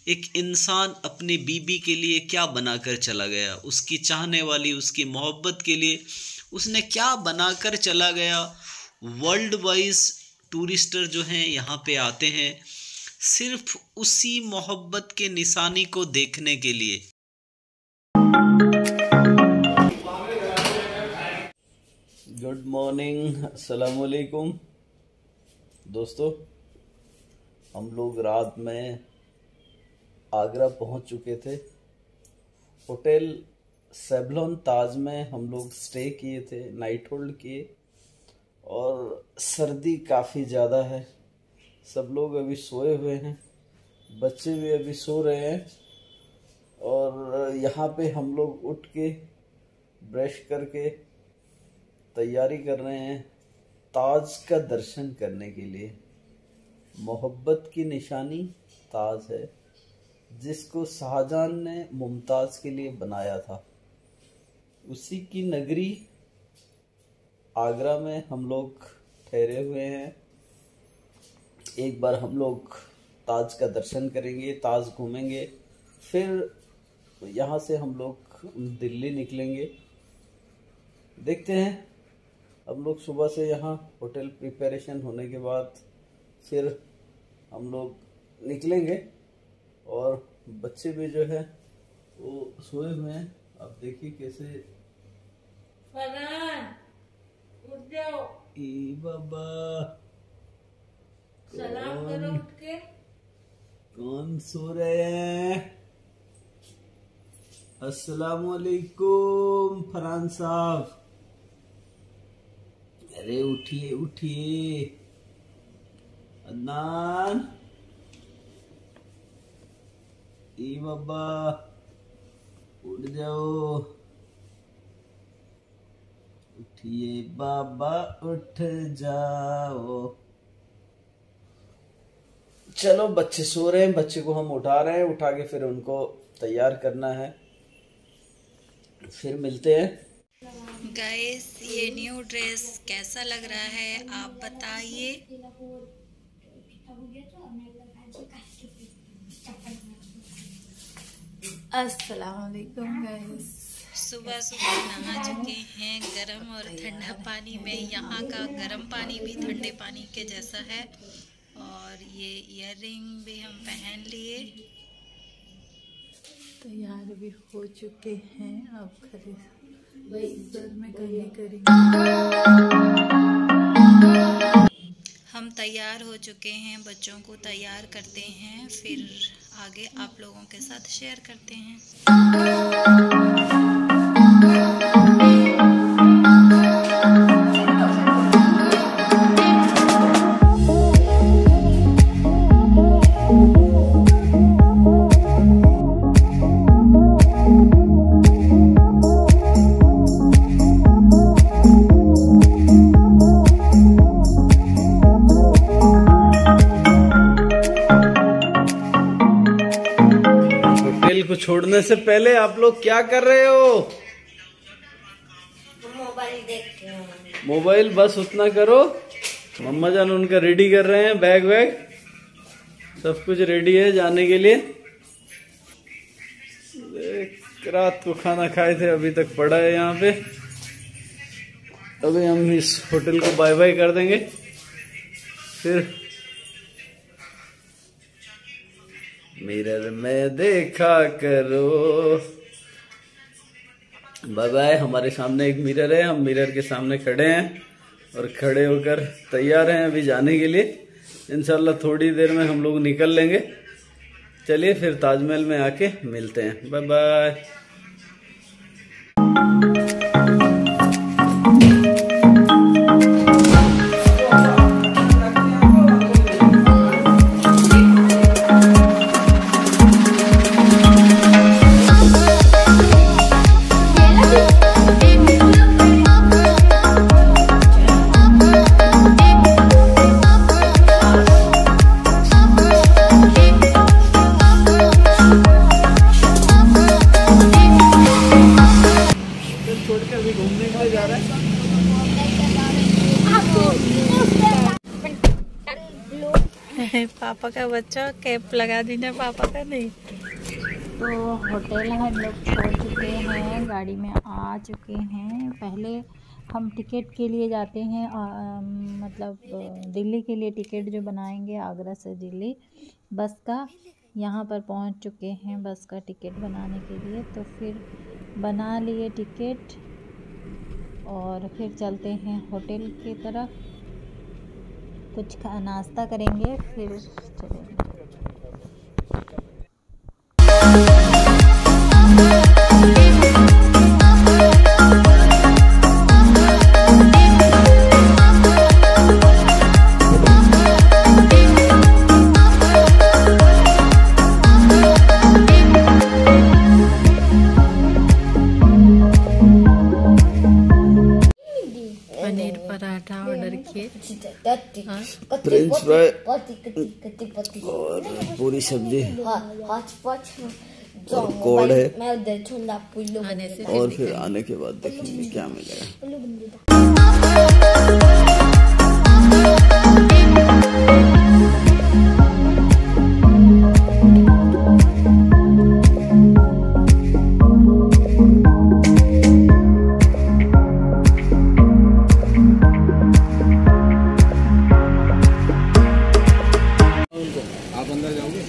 एक इंसान अपनी बीबी के लिए क्या बनाकर चला गया, उसकी चाहने वाली, उसकी मोहब्बत के लिए उसने क्या बनाकर चला गया। वर्ल्ड वाइज टूरिस्टर जो हैं यहाँ पे आते हैं सिर्फ उसी मोहब्बत के निशानी को देखने के लिए। गुड मॉर्निंग, अस्सलाम वालेकुम दोस्तों। हम लोग रात में आगरा पहुंच चुके थे। होटल सेवलॉन ताज में हम लोग स्टे किए थे, नाइट होल्ड किए। और सर्दी काफ़ी ज़्यादा है, सब लोग अभी सोए हुए हैं, बच्चे भी अभी सो रहे हैं। और यहाँ पे हम लोग उठ के ब्रश करके तैयारी कर रहे हैं ताज का दर्शन करने के लिए। मोहब्बत की निशानी ताज है, जिसको शाहजहां ने मुमताज़ के लिए बनाया था। उसी की नगरी आगरा में हम लोग ठहरे हुए हैं। एक बार हम लोग ताज का दर्शन करेंगे, ताज घूमेंगे, फिर यहाँ से हम लोग दिल्ली निकलेंगे। देखते हैं, हम लोग सुबह से यहाँ होटल प्रिपरेशन होने के बाद फिर हम लोग निकलेंगे। और बच्चे भी जो है वो सोए हुए हैं। अब देखिए कैसे। उठ जाओ। ई बाबा, सलाम करो उठ के। कौन सो रहे हैं? अस्सलाम वालेकुम फरहान साहब। अरे उठिए उठिए। अदनान, ई बाबा उठ जाओ। उठिए बाबा उठ जाओ। चलो, बच्चे सो रहे हैं, बच्चे को हम उठा रहे हैं। उठा के फिर उनको तैयार करना है, फिर मिलते हैं। गाइस, ये न्यू ड्रेस कैसा लग रहा है आप बताइए। अस्सलाम वालेकुम गाइस। सुबह सुबह नहा चुके हैं गर्म और ठंडा पानी में। यहाँ का गर्म पानी भी ठंडे पानी के जैसा है। और ये इयररिंग भी हम पहन लिए। तैयार भी हो चुके हैं, अब खरीद में करेंगे। हम तैयार हो चुके हैं, बच्चों को तैयार करते हैं, फिर आगे आप लोगों के साथ शेयर करते हैं। को छोड़ने से पहले आप लोग क्या कर रहे हो? मोबाइल देखते हैं। मोबाइल बस उतना करो। मम्मा जान उनका रेडी कर रहे हैं, बैग वैग सब कुछ रेडी है जाने के लिए। रात को खाना खाए थे, अभी तक पड़ा है यहाँ पे। अभी हम इस होटल को बाय बाय कर देंगे, फिर मिरर में देखा करो। Bye bye. हमारे सामने एक मिरर है, हम मिरर के सामने खड़े हैं और खड़े होकर तैयार हैं अभी जाने के लिए। इंशाल्लाह थोड़ी देर में हम लोग निकल लेंगे। चलिए फिर ताजमहल में आके मिलते हैं। Bye bye. Yeah. पापा का बच्चा कैप लगा देना, पापा का नहीं। तो होटल हम लोग छोड़ चुके हैं, गाड़ी में आ चुके हैं। पहले हम टिकट के लिए जाते हैं, मतलब दिल्ली के लिए टिकट जो बनाएंगे आगरा से दिल्ली बस का। यहाँ पर पहुँच चुके हैं बस का टिकट बनाने के लिए। तो फिर बना लिए टिकट और फिर चलते हैं होटल की तरफ। कुछ नाश्ता करेंगे फिर चलेंगे। पनीर पराठा ऑर्डर किए, फ्रेंच फ्राई और पूरी सब्जी और कोड है। आने से और फिर आने के बाद देखेंगे क्या मिलेगा। आप अंदर जाओगे,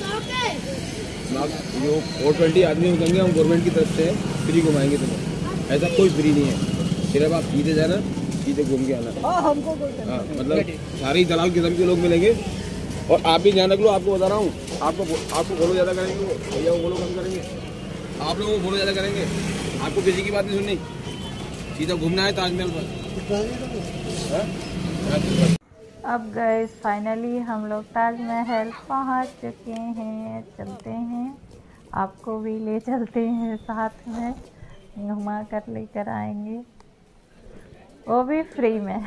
जो 420 आदमी होंगे हम गवर्नमेंट की तरफ से फ्री घुमाएंगे तुम्हें। ऐसा कोई फ्री नहीं है, सिर्फ आप सीधे जाना, सीधे घूम के आना। हमको मतलब सारे दलाल किस्म के लोग मिलेंगे। और आप भी ध्यान रख लो, आपको बता रहा हूँ, आपको फॉलो ज़्यादा करेंगे, वो भैया वो फॉलो कम करेंगे, आप लोगों को फॉलो ज़्यादा करेंगे। आपको किसी की बात नहीं सुननी, सीधा घूमना है ताजमहल पर। अब गए फाइनली हम लोग ताजमहल पहुंच चुके हैं। चलते हैं, आपको भी ले चलते हैं साथ में, घुमा कर लेकर आएंगे, वो भी फ्री में।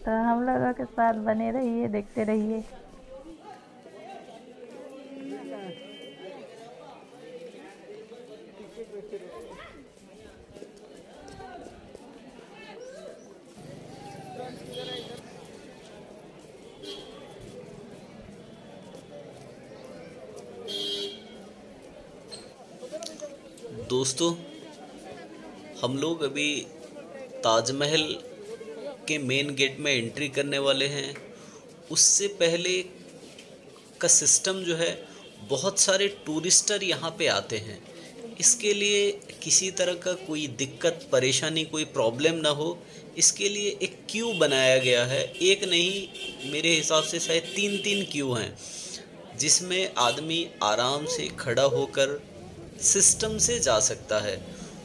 तो हम लोगों के साथ बने रहिए, देखते रहिए। दोस्तों, हम लोग अभी ताजमहल के मेन गेट में एंट्री करने वाले हैं। उससे पहले का सिस्टम जो है, बहुत सारे टूरिस्टर यहाँ पे आते हैं। इसके लिए किसी तरह का कोई दिक्कत परेशानी, कोई प्रॉब्लम ना हो, इसके लिए एक क्यू बनाया गया है। एक नहीं, मेरे हिसाब से शायद 3 क्यू हैं, जिसमें आदमी आराम से खड़ा होकर सिस्टम से जा सकता है।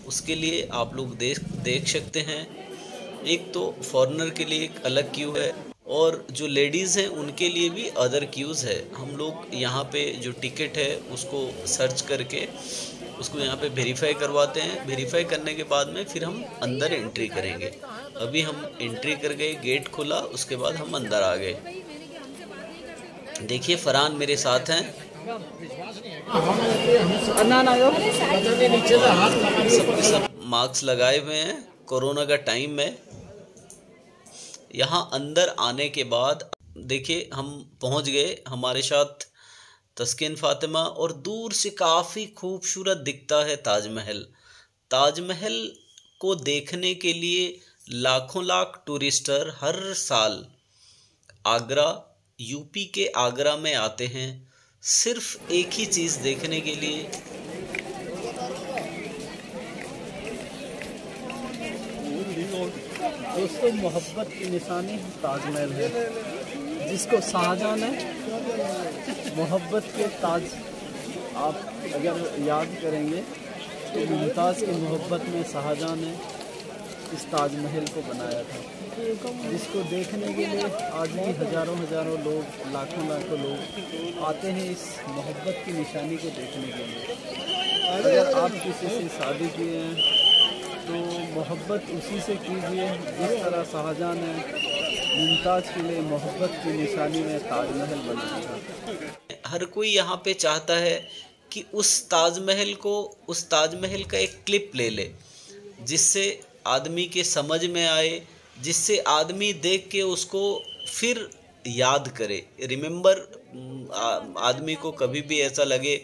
उसके लिए आप लोग देख सकते हैं, एक तो फॉरेनर के लिए एक अलग क्यू है और जो लेडीज़ हैं उनके लिए भी अदर क्यूज़ है। हम लोग यहाँ पे जो टिकट है उसको सर्च करके उसको यहाँ पे वेरीफाई करवाते हैं। वेरीफाई करने के बाद में फिर हम अंदर एंट्री करेंगे। अभी हम एंट्री कर गए, गेट खुला, उसके बाद हम अंदर आ गए। देखिए फरहान मेरे साथ हैं। सब मास्क लगाए हुए हैं, कोरोना का टाइम है। यहाँ अंदर आने के बाद देखिए हम पहुँच गए, हमारे साथ तस्किन फातिमा, और दूर से काफ़ी खूबसूरत दिखता है ताजमहल। ताजमहल को देखने के लिए लाखों लाख टूरिस्टर हर साल आगरा, यूपी के आगरा में आते हैं, सिर्फ एक ही चीज़ देखने के लिए। दोस्तों, मोहब्बत की निशानी ताजमहल है, जिसको शाहजहां ने मोहब्बत के ताज, आप अगर याद करेंगे तो मुमताज़ की मोहब्बत में शाहजहां ने इस ताजमहल को बनाया था, जिसको देखने के लिए आज भी हज़ारों लोग, लाखों लोग आते हैं इस मोहब्बत की निशानी को देखने के लिए। अगर आप किसी से शादी किए हैं तो मोहब्बत उसी से कीजिए जिस तरह शाहजहां ने मुमताज़ के लिए मोहब्बत की निशानी में ताजमहल बनाया था। हर कोई यहाँ पे चाहता है कि उस ताजमहल का एक क्लिप ले ले, जिससे आदमी के समझ में आए, जिससे आदमी देख के उसको फिर याद करे। रिमेंबर, आदमी को कभी भी ऐसा लगे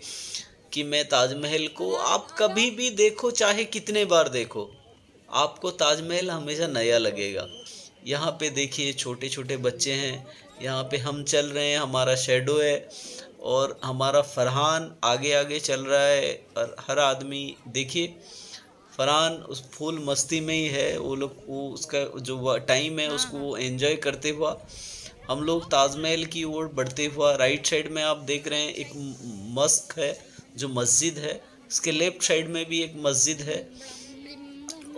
कि मैं ताजमहल को, आप कभी भी देखो, चाहे कितने बार देखो, आपको ताजमहल हमेशा नया लगेगा। यहाँ पे देखिए छोटे छोटे बच्चे हैं, यहाँ पे हम चल रहे हैं, हमारा शैडो है और हमारा फरहान आगे आगे चल रहा है। और हर आदमी देखिए, फरहान उस फुल मस्ती में ही है। वो उसका जो टाइम है उसको वो एंजॉय करते हुआ हम लोग ताजमहल की ओर बढ़ते हुआ। राइट साइड में आप देख रहे हैं एक मस्क है जो मस्जिद है, इसके लेफ्ट साइड में भी एक मस्जिद है।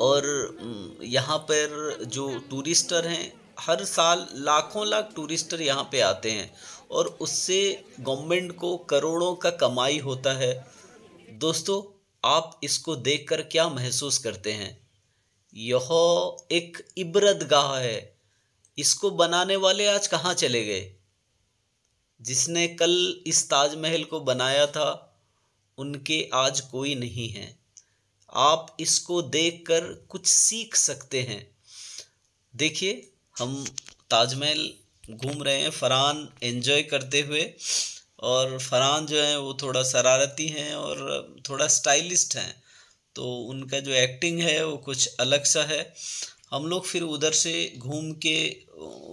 और यहाँ पर जो टूरिस्टर हैं, हर साल लाखों लाख टूरिस्टर यहाँ पे आते हैं और उससे गवर्नमेंट को करोड़ों का कमाई होता है। दोस्तों, आप इसको देखकर क्या महसूस करते हैं? यह एक इबरतगाह है। इसको बनाने वाले आज कहाँ चले गए? जिसने कल इस ताजमहल को बनाया था, उनके आज कोई नहीं है। आप इसको देखकर कुछ सीख सकते हैं। देखिए, हम ताजमहल घूम रहे हैं, फरहान एंजॉय करते हुए। और फरहान जो है वो थोड़ा शरारती हैं और थोड़ा स्टाइलिस्ट हैं, तो उनका जो एक्टिंग है वो कुछ अलग सा है। हम लोग फिर उधर से घूम के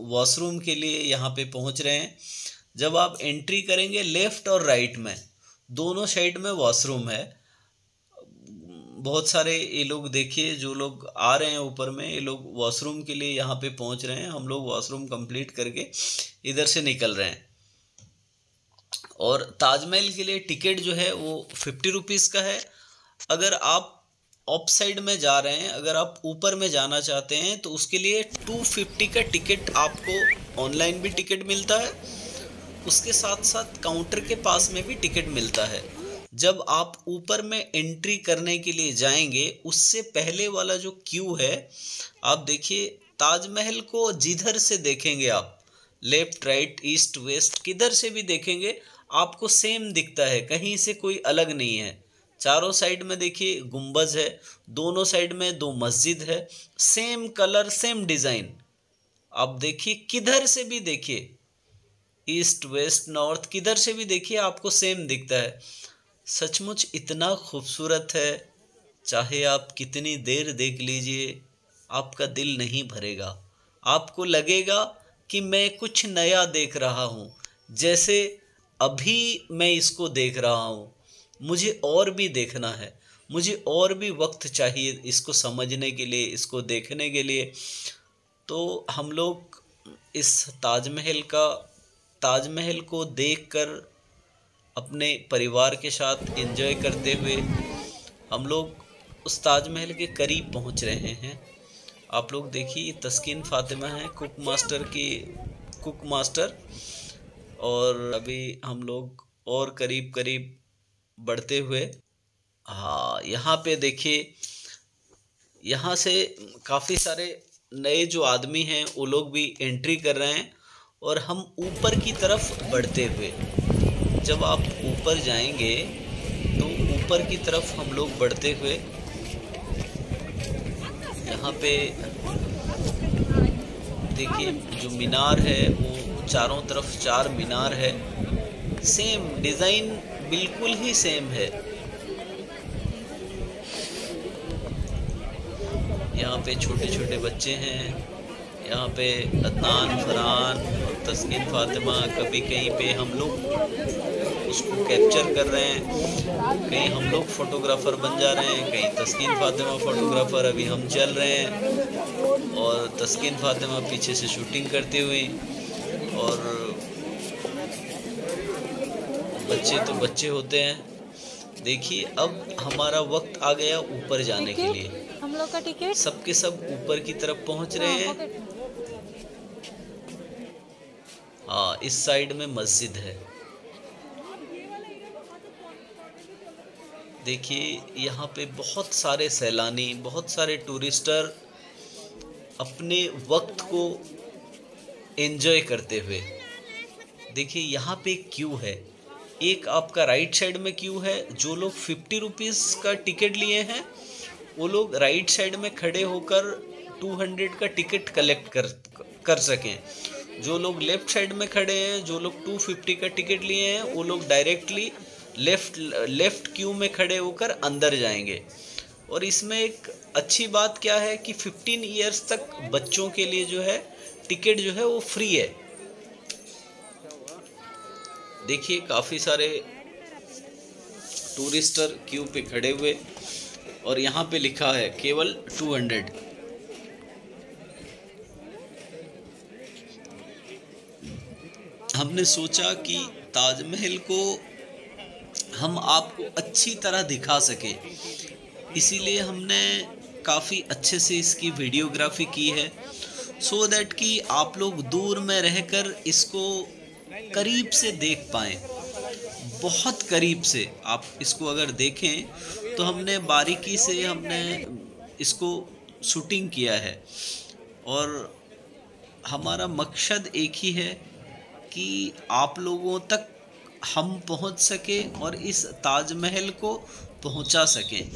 वॉशरूम के लिए यहाँ पे पहुँच रहे हैं। जब आप एंट्री करेंगे, लेफ़्ट और राइट में दोनों साइड में वॉशरूम है। बहुत सारे ये लोग देखिए, जो लोग आ रहे हैं ऊपर में, ये लोग वॉशरूम के लिए यहाँ पे पहुँच रहे हैं। हम लोग वॉशरूम कंप्लीट करके इधर से निकल रहे हैं। और ताजमहल के लिए टिकट जो है वो 50 रुपीज़ का है। अगर आप ऑफ साइड में जा रहे हैं, अगर आप ऊपर में जाना चाहते हैं, तो उसके लिए 250 का टिकट, आपको ऑनलाइन भी टिकट मिलता है, उसके साथ साथ काउंटर के पास में भी टिकट मिलता है। जब आप ईपर में एंट्री करने के लिए जाएंगे, उससे पहले वाला जो क्यू है, आप देखिए ताजमहल को जिधर से देखेंगे आप, लेफ्ट राइट ईस्ट वेस्ट किधर से भी देखेंगे, आपको सेम दिखता है, कहीं से कोई अलग नहीं है। चारों साइड में देखिए गुंबज है, दोनों साइड में 2 मस्जिद है, सेम कलर सेम डिज़ाइन। आप देखिए किधर से भी देखिए, ईस्ट वेस्ट नॉर्थ किधर से भी देखिए, आपको सेम दिखता है। सचमुच इतना खूबसूरत है, चाहे आप कितनी देर देख लीजिए, आपका दिल नहीं भरेगा। आपको लगेगा कि मैं कुछ नया देख रहा हूँ, जैसे अभी मैं इसको देख रहा हूँ। मुझे और भी देखना है, मुझे और भी वक्त चाहिए इसको समझने के लिए, इसको देखने के लिए। तो हम लोग इस ताजमहल को देखकर अपने परिवार के साथ एंजॉय करते हुए हम लोग उस ताजमहल के करीब पहुंच रहे हैं। आप लोग देखिए, तस्कीन फातिमा है कुक मास्टर। और अभी हम लोग और करीब बढ़ते हुए, हाँ, यहाँ पे देखिए, यहाँ से काफ़ी सारे नए जो आदमी हैं वो लोग भी एंट्री कर रहे हैं। और हम ऊपर की तरफ बढ़ते हुए, जब आप ऊपर जाएंगे तो ऊपर की तरफ हम लोग बढ़ते हुए, यहाँ पे देखिए जो मीनार है वो चारों तरफ 4 मीनार है, सेम डिज़ाइन बिल्कुल ही सेम है। यहाँ पे छोटे छोटे बच्चे हैं, यहाँ पे अदनान, फरहान और तस्कीन फातिमा कभी कहीं पे हम लोग उसको कैप्चर कर रहे हैं, कहीं हम लोग फोटोग्राफर बन जा रहे हैं, कहीं तस्कीन फातिमा फोटोग्राफर। अभी हम चल रहे हैं और तस्कीन फातिमा पीछे से शूटिंग करती हुई। और बच्चे तो बच्चे होते हैं। देखिए, अब हमारा वक्त आ गया ऊपर जाने के लिए। हम लोग का टिकट सबके सब ऊपर की तरफ पहुंच रहे हैं। हाँ, इस साइड में मस्जिद है। देखिए, यहाँ पे बहुत सारे सैलानी, बहुत सारे टूरिस्टर अपने वक्त को एंजॉय करते हुए। देखिए, यहाँ पे एक क्यू है, एक आपका राइट साइड में क्यू है। जो लोग 50 रुपीज़ का टिकट लिए हैं वो लोग राइट साइड में खड़े होकर 200 का टिकट कलेक्ट कर सकें। जो लोग लेफ्ट साइड में खड़े हैं, जो लोग 250 का टिकट लिए हैं, वो लोग डायरेक्टली लेफ्ट क्यू में खड़े होकर अंदर जाएंगे। और इसमें एक अच्छी बात क्या है कि 15 इयर्स तक बच्चों के लिए जो है टिकट जो है वो फ्री है। देखिए काफ़ी सारे टूरिस्टर क्यू पे खड़े हुए और यहाँ पे लिखा है केवल 200। हमने सोचा कि ताजमहल को हम आपको अच्छी तरह दिखा सके, इसीलिए हमने काफ़ी अच्छे से इसकी वीडियोग्राफी की है, सो दैट कि आप लोग दूर में रहकर इसको करीब से देख पाएँ। बहुत करीब से आप इसको अगर देखें तो हमने बारीकी से हमने इसको शूटिंग किया है। और हमारा मकसद एक ही है कि आप लोगों तक हम पहुंच सके और इस ताजमहल को पहुंचा सकें।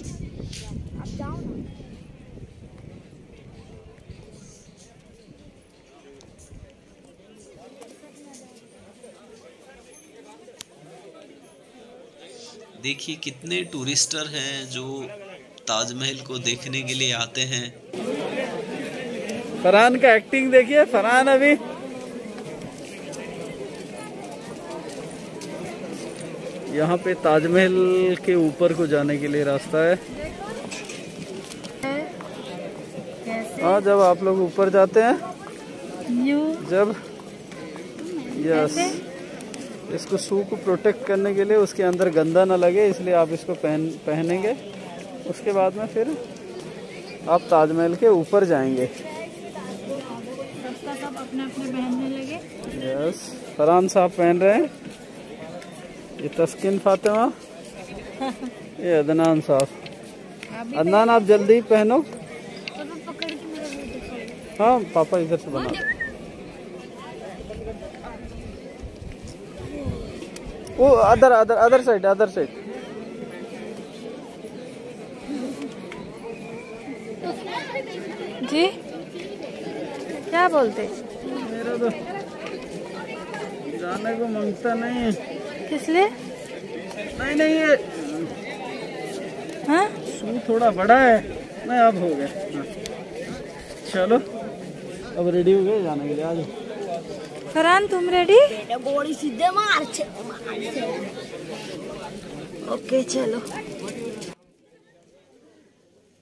देखिए कितने टूरिस्टर हैं जो ताजमहल को देखने के लिए आते हैं। फरहान का एक्टिंग देखिए, फरहान अभी यहाँ पे ताजमहल के ऊपर को जाने के लिए रास्ता है। हाँ, जब आप लोग ऊपर जाते हैं, जब यस इसको शू को प्रोटेक्ट करने के लिए उसके अंदर गंदा ना लगे, इसलिए आप इसको पहनेंगे। उसके बाद में फिर आप ताजमहल के ऊपर जाएंगे। सब अपने अपने पहनने लगे। यस, फरहान साहब पहन रहे हैं, ये तस्किन फातिमा, ये अदनान साहब। अदनान आप जल्दी पहनो। हाँ पापा इधर से बना। वो अदर साइड। जी क्या बोलते? मेरा तो जाने को मांगता नहीं है। किस लिए? नहीं ये हाँ शू थोड़ा बड़ा है। नहीं अब हो गया। हाँ। चलो अब रेडी हो गए जाने के लिए। आज फरहान तुम रेडी? गोली सीधे मार। ओके चलो।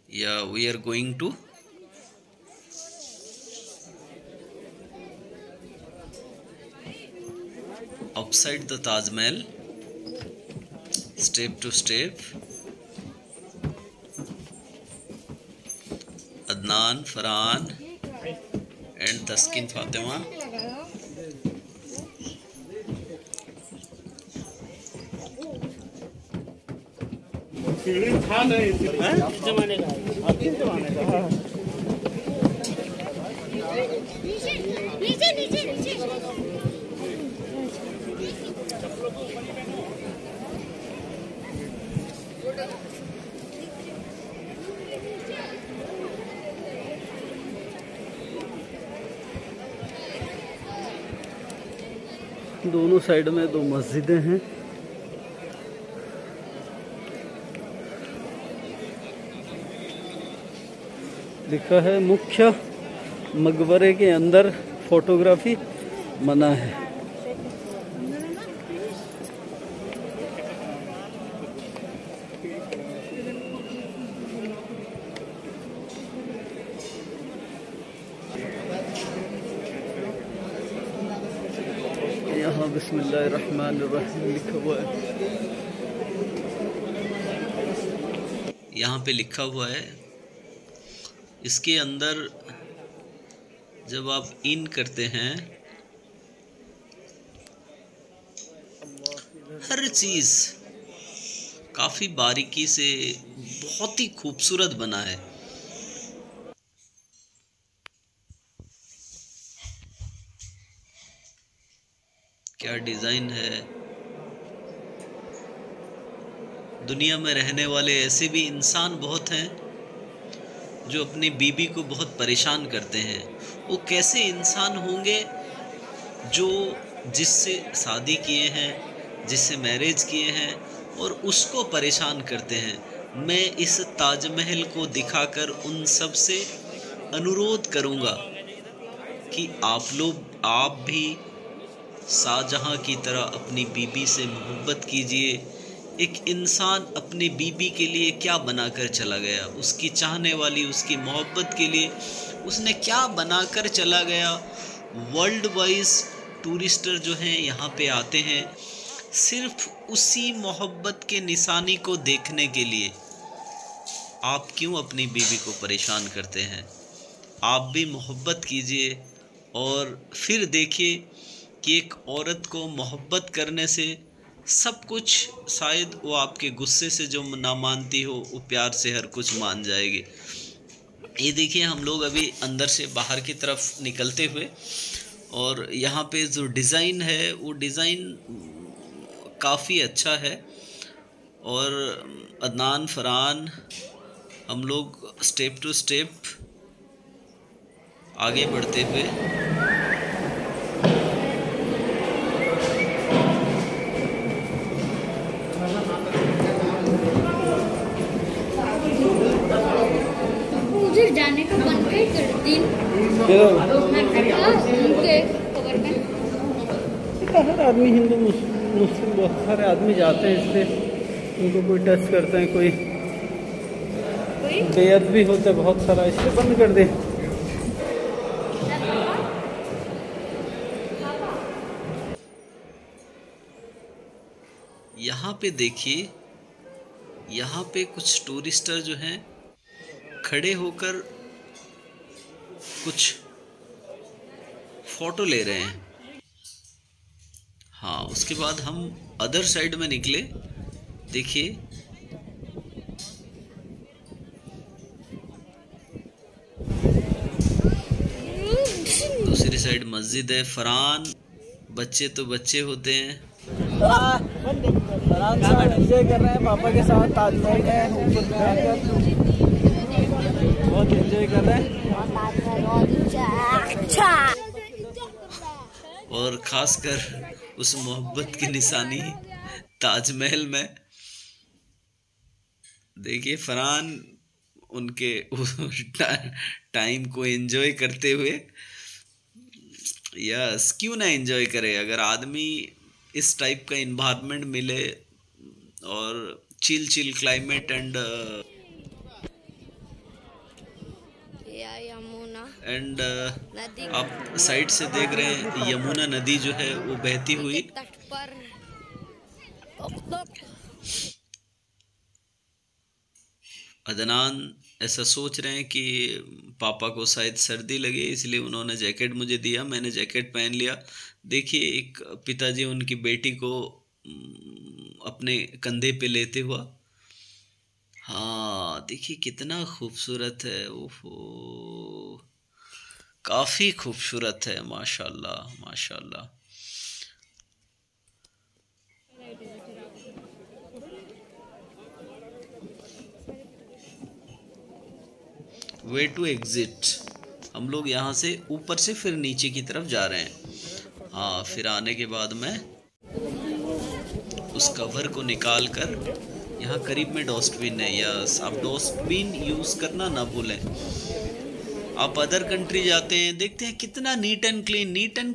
Yeah, we are going to outside the Taj Mahal, step to step. Adnan, Farhan and Taskin Fatima. जमाने का दोनों साइड में दो मस्जिदें हैं। लिखा है मुख्य मकबरे के अंदर फोटोग्राफी मना है। यहाँ बिस्मिल्लाहिर्रहमानिर्रहीम लिखा हुआ है। यहाँ पे लिखा हुआ है। इसके अंदर जब आप इन करते हैं, हर चीज काफी बारीकी से बहुत ही खूबसूरत बना है। क्या डिजाइन है। दुनिया में रहने वाले ऐसे भी इंसान बहुत हैं जो अपनी बीबी को बहुत परेशान करते हैं। वो कैसे इंसान होंगे जो जिससे शादी किए हैं, जिससे मैरिज किए हैं और उसको परेशान करते हैं। मैं इस ताजमहल को दिखाकर उन सब से अनुरोध करूँगा कि आप भी शाहजहां की तरह अपनी बीबी से मोहब्बत कीजिए। एक इंसान अपनी बीबी के लिए क्या बनाकर चला गया, उसकी चाहने वाली, उसकी मोहब्बत के लिए उसने क्या बनाकर चला गया। वर्ल्ड वाइज टूरिस्टर जो हैं यहाँ पे आते हैं सिर्फ उसी मोहब्बत के निशानी को देखने के लिए। आप क्यों अपनी बीवी को परेशान करते हैं? आप भी मोहब्बत कीजिए और फिर देखिए कि एक औरत को मोहब्बत करने से सब कुछ, शायद वो आपके गुस्से से जो ना मानती हो वो प्यार से हर कुछ मान जाएगी। ये देखिए हम लोग अभी अंदर से बाहर की तरफ निकलते हुए, और यहाँ पे जो डिज़ाइन है वो डिज़ाइन काफ़ी अच्छा है। और अदनान, फरहान, हम लोग स्टेप टू स्टेप आगे बढ़ते हुए उधर जाने का मन नहीं कर दिन उनके कवर में। हर आदमी, हिंदू मुस्लिम बहुत सारे आदमी जाते हैं, इसलिए उनको कोई टच करते हैं, कोई बेअद भी होते हैं बहुत सारा, इसलिए बंद कर दे। यहाँ पे देखिए, यहाँ पे कुछ टूरिस्टर जो हैं खड़े होकर कुछ फोटो ले रहे हैं। हाँ, उसके बाद हम अदर साइड में निकले। देखिए दूसरी साइड मस्जिद है। फरहान, बच्चे तो बच्चे होते हैं। फरहान साहब एंजॉय कर रहे हैं पापा के साथ ताजमहल में बहुत एंजॉय कर रहे हैं। और खासकर उस मोहब्बत की निशानी ताजमहल में देखिए फरहान उनके टाइम को एंजॉय करते हुए। यस, क्यों ना एंजॉय करे। अगर आदमी इस टाइप का इन्वायरमेंट मिले और चिल क्लाइमेट एंड आप साइड से देख रहे हैं यमुना नदी जो है वो बहती हुई। अदनान ऐसा सोच रहे हैं कि पापा को शायद सर्दी लगे, इसलिए उन्होंने जैकेट मुझे दिया, मैंने जैकेट पहन लिया। देखिए एक पिताजी उनकी बेटी को अपने कंधे पे लेते हुआ। हाँ देखिए कितना खूबसूरत है। ओहो, काफ़ी खूबसूरत है, माशाल्लाह माशाल्लाह। वे टू एग्जिट, हम लोग यहाँ से ऊपर से फिर नीचे की तरफ जा रहे हैं। हाँ, फिर आने के बाद मैं उस कवर को निकाल कर, यहाँ करीब में डस्टबिन है। यस, आप डस्टबिन यूज़ करना ना भूलें। आप अदर कंट्री जाते हैं, देखते हैं कितना नीट एंड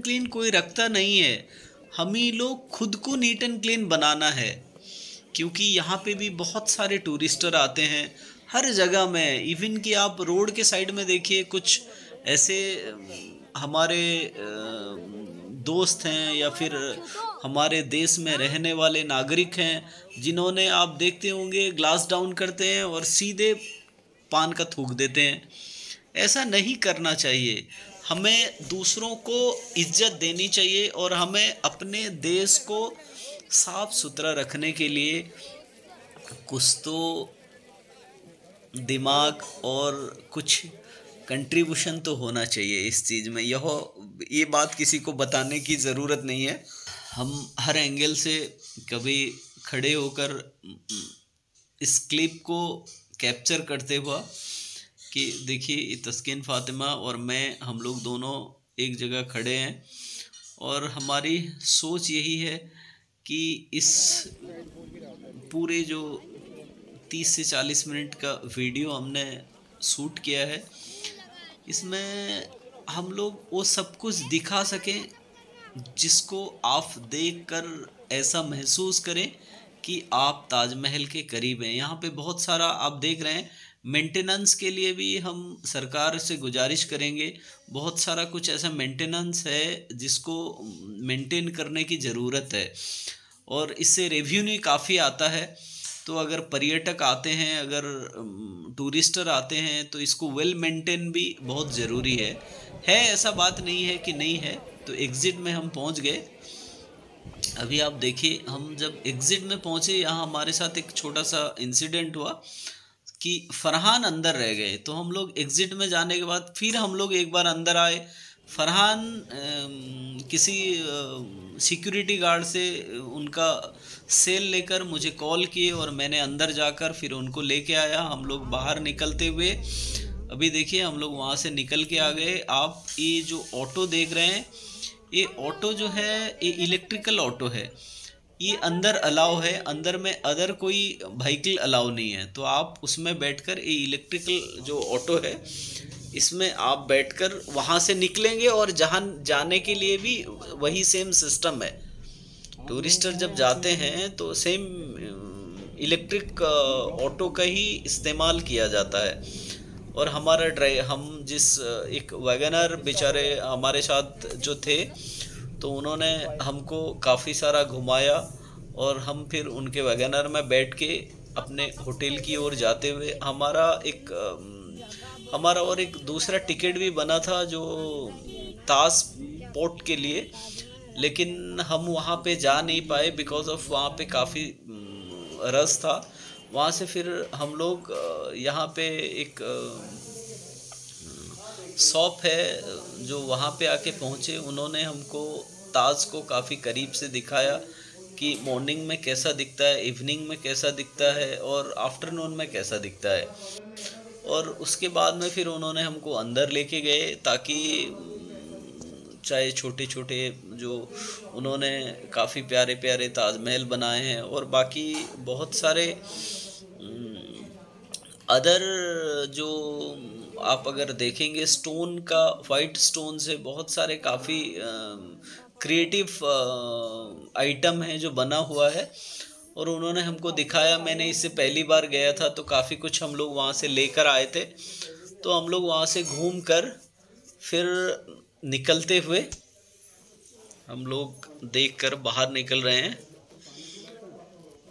क्लीन कोई रखता नहीं है। हम ही लोग खुद को नीट एंड क्लीन बनाना है, क्योंकि यहाँ पे भी बहुत सारे टूरिस्टर आते हैं हर जगह में। इवन कि आप रोड के साइड में देखिए, कुछ ऐसे हमारे दोस्त हैं या फिर हमारे देश में रहने वाले नागरिक हैं, जिन्होंने आप देखते होंगे ग्लास डाउन करते हैं और सीधे पान का थूक देते हैं। ऐसा नहीं करना चाहिए। हमें दूसरों को इज्जत देनी चाहिए और हमें अपने देश को साफ सुथरा रखने के लिए कुछ तो दिमाग और कुछ कंट्रीब्यूशन तो होना चाहिए इस चीज़ में। ये बात किसी को बताने की ज़रूरत नहीं है। हम हर एंगल से कभी खड़े होकर इस क्लिप को कैप्चर करते हुआ कि देखिए तस्कीन फ़ातिमा और मैं, हम लोग दोनों एक जगह खड़े हैं और हमारी सोच यही है कि इस पूरे जो 30 से 40 मिनट का वीडियो हमने शूट किया है, इसमें हम लोग वो सब कुछ दिखा सकें जिसको आप देखकर ऐसा महसूस करें कि आप ताजमहल के करीब हैं। यहाँ पे बहुत सारा आप देख रहे हैं, मेंटेनेंस के लिए भी हम सरकार से गुजारिश करेंगे। बहुत सारा कुछ ऐसा मेंटेनेंस है जिसको मेंटेन करने की ज़रूरत है और इससे रेवेन्यू काफ़ी आता है। तो अगर पर्यटक आते हैं, अगर टूरिस्टर आते हैं, तो इसको वेल मेंटेन भी बहुत ज़रूरी है। ऐसा बात नहीं है कि नहीं है। तो एग्ज़िट में हम पहुंच गए। अभी आप देखिए, हम जब एग्ज़िट में पहुंचे, यहाँ हमारे साथ एक छोटा सा इंसिडेंट हुआ कि फरहान अंदर रह गए। तो हम लोग एग्ज़िट में जाने के बाद फिर हम लोग एक बार अंदर आए। फरहान किसी सिक्योरिटी गार्ड से उनका सेल लेकर मुझे कॉल किए और मैंने अंदर जाकर फिर उनको लेके आया। हम लोग बाहर निकलते हुए अभी देखिए हम लोग वहाँ से निकल के आ गए। आप ये जो ऑटो देख रहे हैं, ये ऑटो जो है ये इलेक्ट्रिकल ऑटो है। ये अंदर अलाउ है, अंदर में अदर कोई व्हीकल अलाउ नहीं है। तो आप उसमें बैठकर, ये इलेक्ट्रिकल जो ऑटो है इसमें आप बैठकर वहाँ से निकलेंगे और जहाँ जाने के लिए भी वही सेम सिस्टम है। टूरिस्टर जब जाते हैं तो सेम इलेक्ट्रिक ऑटो का ही इस्तेमाल किया जाता है। और हमारा हम जिस एक वैगनर बेचारे हमारे साथ जो थे, तो उन्होंने हमको काफ़ी सारा घुमाया और हम फिर उनके वैगनर में बैठ के अपने होटल की ओर जाते हुए हमारा और एक दूसरा टिकट भी बना था जो ताज पोर्ट के लिए, लेकिन हम वहाँ पे जा नहीं पाए बिकॉज ऑफ वहाँ पे काफ़ी रश था। वहाँ से फिर हम लोग यहाँ पे एक शॉप है जो वहाँ पे आके पहुँचे। उन्होंने हमको ताज को काफ़ी करीब से दिखाया कि मॉर्निंग में कैसा दिखता है, इवनिंग में कैसा दिखता है और आफ्टरनून में कैसा दिखता है। और उसके बाद में फिर उन्होंने हमको अंदर लेके गए ताकि चाहे छोटे छोटे जो उन्होंने काफ़ी प्यारे प्यारे ताजमहल बनाए हैं और बाकी बहुत सारे अदर जो आप अगर देखेंगे स्टोन का, वाइट स्टोन से बहुत सारे काफ़ी क्रिएटिव आइटम हैं जो बना हुआ है और उन्होंने हमको दिखाया। मैंने इससे पहली बार गया था तो काफ़ी कुछ हम लोग वहाँ से लेकर आए थे। तो हम लोग वहाँ से घूम कर फिर निकलते हुए हम लोग देखकर बाहर निकल रहे हैं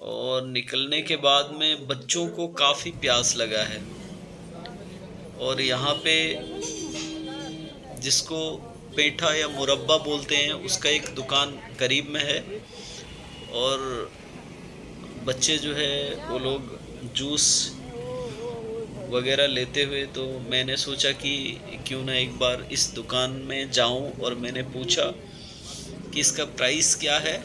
और निकलने के बाद में बच्चों को काफ़ी प्यास लगा है और यहाँ पे जिसको पेठा या मुरब्बा बोलते हैं उसका एक दुकान करीब में है और बच्चे जो है वो लोग जूस वगैरह लेते हुए, तो मैंने सोचा कि क्यों ना एक बार इस दुकान में जाऊं और मैंने पूछा कि इसका प्राइस क्या है।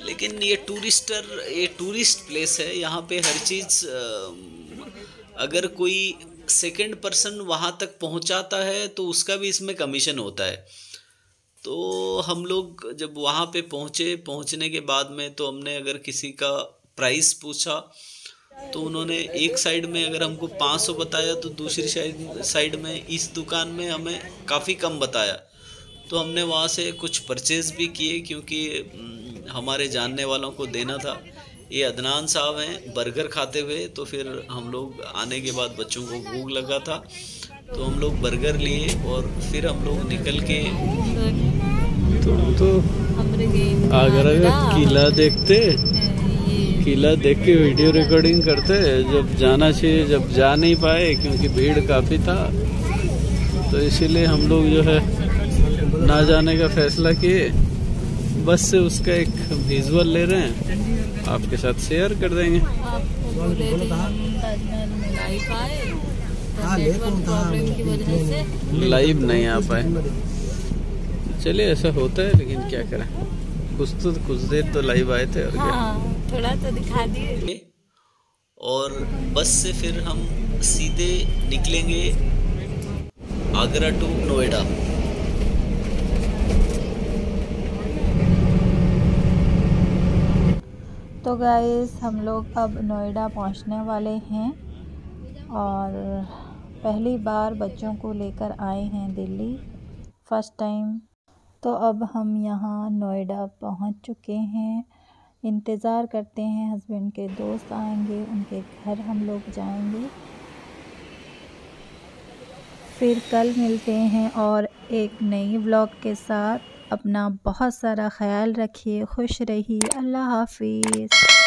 लेकिन ये टूरिस्ट प्लेस है, यहाँ पे हर चीज़ अगर कोई सेकंड पर्सन वहाँ तक पहुँचाता है तो उसका भी इसमें कमीशन होता है। तो हम लोग जब वहाँ पे पहुँचने के बाद में तो हमने अगर किसी का प्राइस पूछा तो उन्होंने एक साइड में अगर हमको 500 बताया तो दूसरी साइड में इस दुकान में हमें काफ़ी कम बताया। तो हमने वहाँ से कुछ परचेज़ भी किए क्योंकि हमारे जानने वालों को देना था। ये अदनान साहब हैं बर्गर खाते हुए, तो फिर हम लोग आने के बाद बच्चों को भूख लगा था तो हम लोग बर्गर लिए और फिर हम लोग निकल के तो आगरा का किला देख के वीडियो रिकॉर्डिंग करते जब जाना चाहिए, जब जा नहीं पाए क्योंकि भीड़ काफ़ी था, तो इसीलिए हम लोग जो है ना जाने का फैसला किए। बस से उसका एक विजुअल ले रहे हैं, आपके साथ शेयर कर देंगे। लाइव नहीं आ पाए, चलिए ऐसा होता है, लेकिन क्या करें, कुछ देर तो लाइव आए थे और हाँ, थोड़ा तो दिखा दिए। और बस से फिर हम सीधे निकलेंगे आगरा टू नोएडा। तो गाइस हम लोग अब नोएडा पहुंचने वाले हैं और पहली बार बच्चों को लेकर आए हैं दिल्ली, फर्स्ट टाइम। तो अब हम यहाँ नोएडा पहुंच चुके हैं। इंतज़ार करते हैं हस्बैंड के दोस्त आएंगे, उनके घर हम लोग जाएंगे। फिर कल मिलते हैं और एक नई व्लॉग के साथ। अपना बहुत सारा ख्याल रखिए, खुश रहिए। अल्लाह हाफिज़।